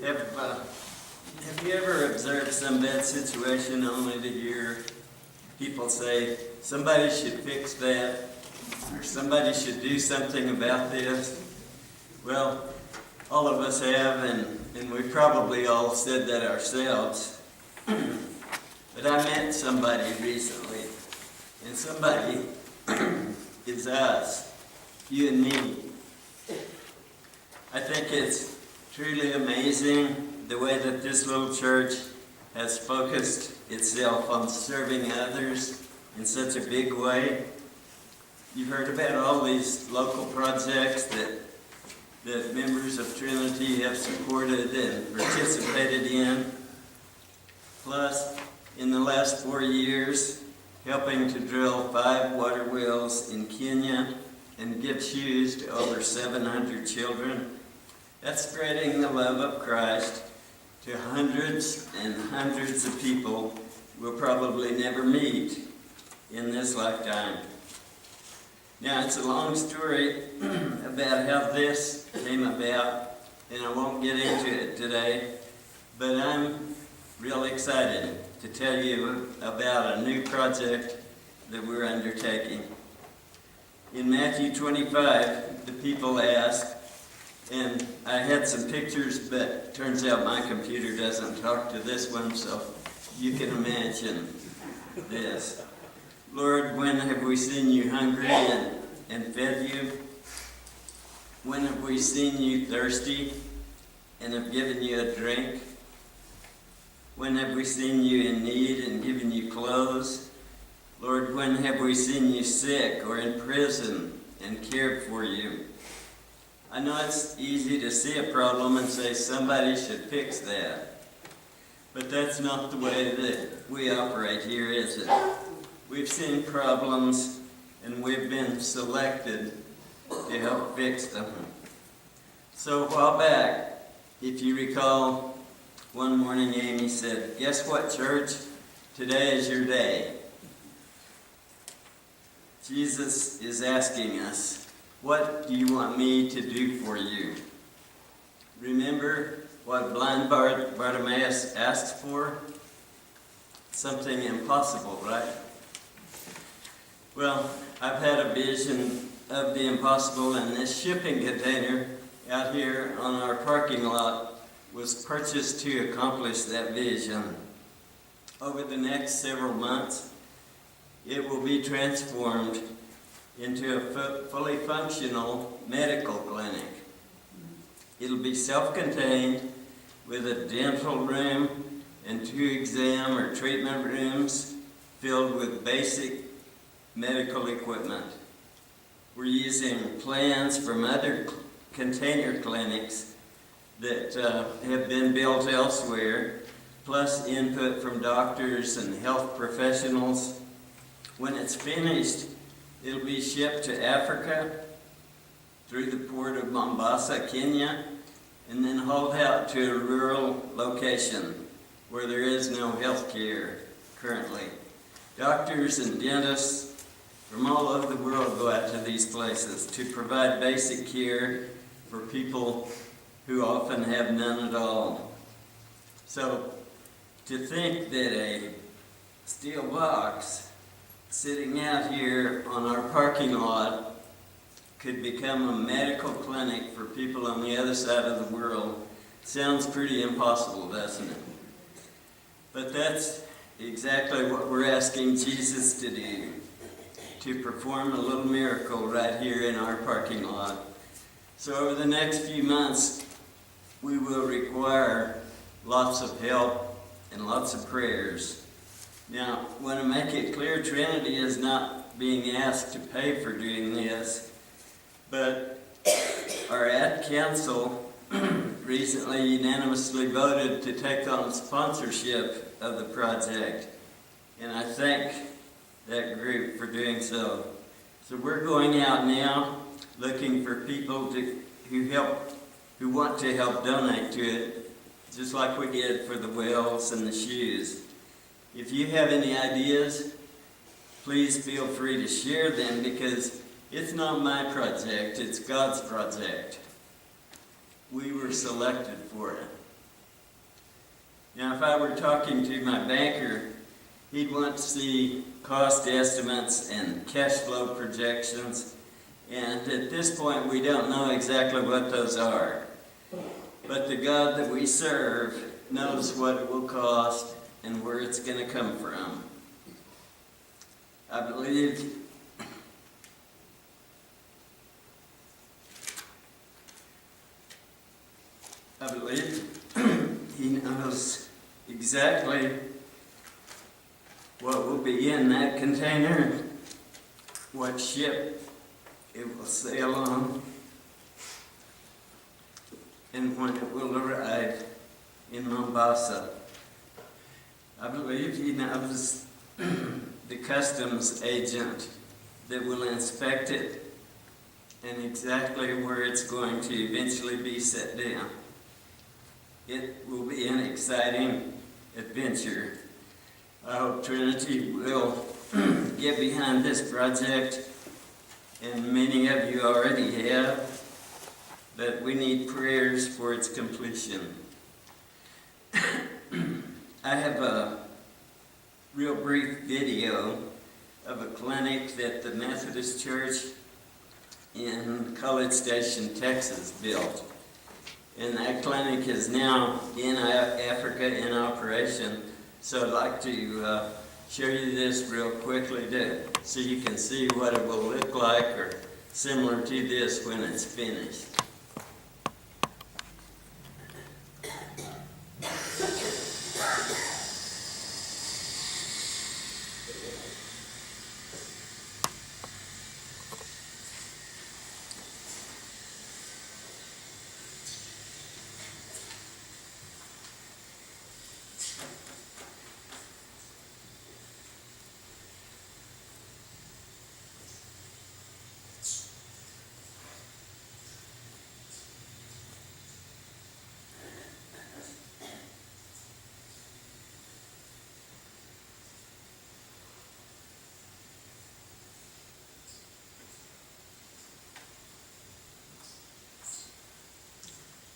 Have you ever observed some bad situation only to hear people say, somebody should fix that, or somebody should do something about this? Well, all of us have, and we probably all said that ourselves. But I met somebody recently, and somebody is us, you and me. I think it's truly amazing the way that this little church has focused itself on serving others in such a big way. You've heard about all these local projects that members of Trinity have supported and participated in. Plus, in the last 4 years, helping to drill 5 water wells in Kenya and give shoes to over 700 children. That's spreading the love of Christ to hundreds and hundreds of people we'll probably never meet in this lifetime. Now, it's a long story about how this came about, and I won't get into it today, but I'm really excited to tell you about a new project that we're undertaking. In Matthew 25, the people ask, and I had some pictures, but turns out my computer doesn't talk to this one, so you can imagine this. Lord, when have we seen you hungry and fed you? When have we seen you thirsty and have given you a drink? When have we seen you in need and given you clothes? Lord, when have we seen you sick or in prison and cared for you? I know it's easy to see a problem and say somebody should fix that. But that's not the way that we operate here, is it? We've seen problems and we've been selected to help fix them. So a while back, if you recall, one morning Amy said, "Guess what, church? Today is your day." Jesus is asking us, what do you want me to do for you? Remember what blind Bartimaeus asked for? Something impossible, right? Well, I've had a vision of the impossible, and this shipping container out here on our parking lot was purchased to accomplish that vision. Over the next several months, it will be transformed into a fully functional medical clinic. It'll be self-contained with a dental room and 2 exam or treatment rooms filled with basic medical equipment. We're using plans from other container clinics that have been built elsewhere, plus input from doctors and health professionals. When it's finished, it'll be shipped to Africa through the port of Mombasa, Kenya, and then hauled out to a rural location where there is no health care currently. Doctors and dentists from all over the world go out to these places to provide basic care for people who often have none at all. So, to think that a steel box sitting out here on our parking lot could become a medical clinic for people on the other side of the world sounds pretty impossible, doesn't it? But that's exactly what we're asking Jesus to do, to perform a little miracle right here in our parking lot. So over the next few months, we will require lots of help and lots of prayers. Now, I want to make it clear, Trinity is not being asked to pay for doing this, but our ad council recently unanimously voted to take on sponsorship of the project, and I thank that group for doing so. So we're going out now looking for people who want to help donate to it, just like we did for the wells and the shoes. If you have any ideas, please feel free to share them, because it's not my project, it's God's project. We were selected for it. Now, if I were talking to my banker, he'd want to see cost estimates and cash flow projections. And at this point, we don't know exactly what those are. But the God that we serve knows what it will cost and where it's going to come from. I believe he knows exactly what will be in that container, what ship it will sail on, and when it will arrive in Mombasa. I believe he knows the customs agent that will inspect it and exactly where it's going to eventually be set down. It will be an exciting adventure. I hope Trinity will get behind this project, and many of you already have, but we need prayers for its completion. I have a real brief video of a clinic that the Methodist Church in College Station, Texas built. And that clinic is now in Africa in operation. So I'd like to show you this real quickly so you can see what it will look like or similar to this when it's finished.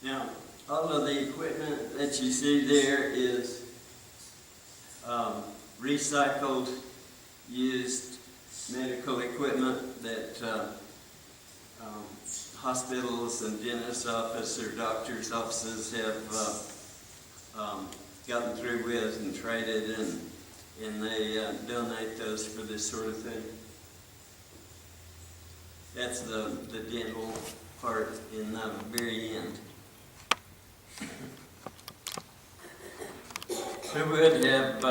Now, all of the equipment that you see there is recycled, used medical equipment that hospitals and dentist office or doctor's offices have gotten through with and traded, and they donate those for this sort of thing. That's the dental part in the very end. Who would have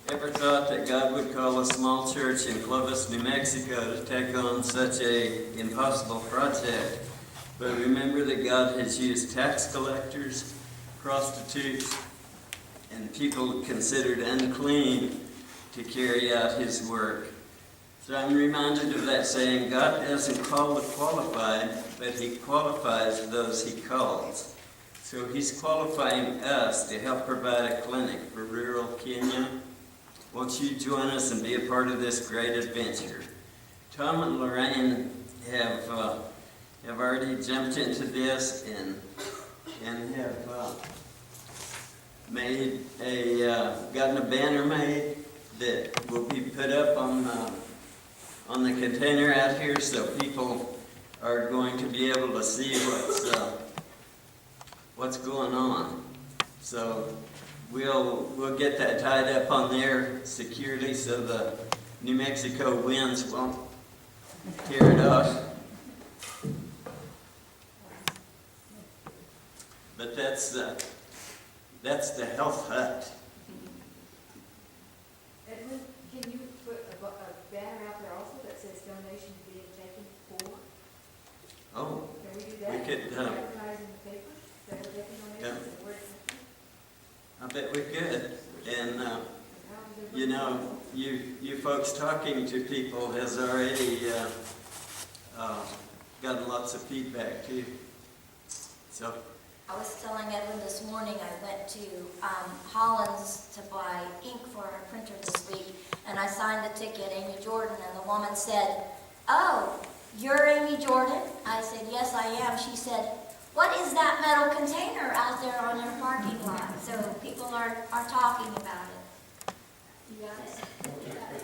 ever thought that God would call a small church in Clovis, New Mexico to take on such an impossible project? But remember that God has used tax collectors, prostitutes, and people considered unclean to carry out his work. So I'm reminded of that saying, God doesn't call the qualified, but he qualifies those he calls. So he's qualifying us to help provide a clinic for rural Kenya. Won't you join us and be a part of this great adventure? Tom and Lorraine have already jumped into this and have gotten a banner made that will be put up on the container out here, so people are going to be able to see what's going on. So we'll get that tied up on there securely so the New Mexico winds won't tear it off. But that's the health hut. Edwin, can you put a banner out there also that says donations being taken for? Oh, Can we do that? we could. Advertise in the paper that we're taking donations and where it's I bet we could. And how is it- you know, you folks talking to people has already gotten lots of feedback too. So. I was telling Edwin this morning, I went to Hollins to buy ink for our printer this week, and I signed the ticket, Amy Jordan, and the woman said, "Oh, you're Amy Jordan?" I said, "Yes, I am." She said, "What is that metal container out there on your parking lot?" So People are talking about it. You got it?